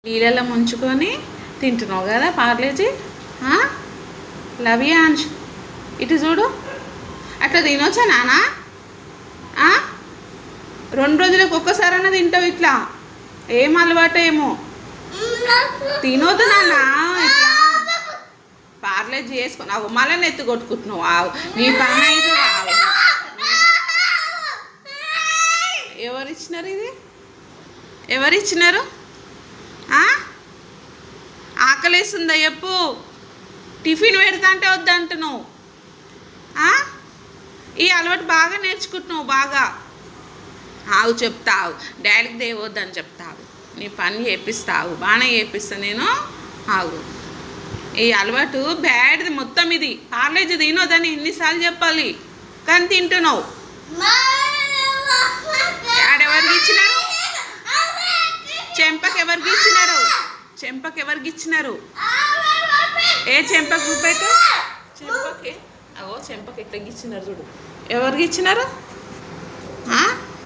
నీళ్ళలో ముంచుకొని తింటున్నావు కదా పార్లేజీ. లవ్ యూ అంశ్, ఇటు చూడు. అట్లా తినొచ్చా నాన్న? 2 రోజులకు ఒక్కసారైనా తింటావు ఇట్లా? ఏం అలవాటు ఏమో. తినొద్దు నాన్న ఇట్లా. పార్లేజీ చేసుకుని అవు మళ్ళీ నెత్తి కొట్టుకుంటున్నావు. నీ పని అయితే ఎవరిచ్చినారు ఇది? ఎవరిచ్చినారు? ఆకలేస్తుందా చెప్పు. టిఫిన్ పెడతా అంటే వద్దంటున్నావు. ఈ అలవాటు బాగా నేర్చుకుంటున్నావు. బాగా చెప్తావు డాడీకి దేవద్దని చెప్తావు. నీ పని చేపిస్తావు, బాగానే చేపిస్తా నేను. ఈ అలవాటు బ్యాడ్ది మొత్తం. ఇది పార్లేజీ తినొద్దని ఎన్నిసార్లు చెప్పాలి, కానీ తింటున్నావు. ఎవరికి ఇచ్చినారు? చెంపకి ఎవరికి ఇచ్చినారు? ఏ చెంపకి చూపెట్టు. చెంపకి ఎట్లా ఇచ్చినారు చూడు. ఎవరికి ఇచ్చినారు?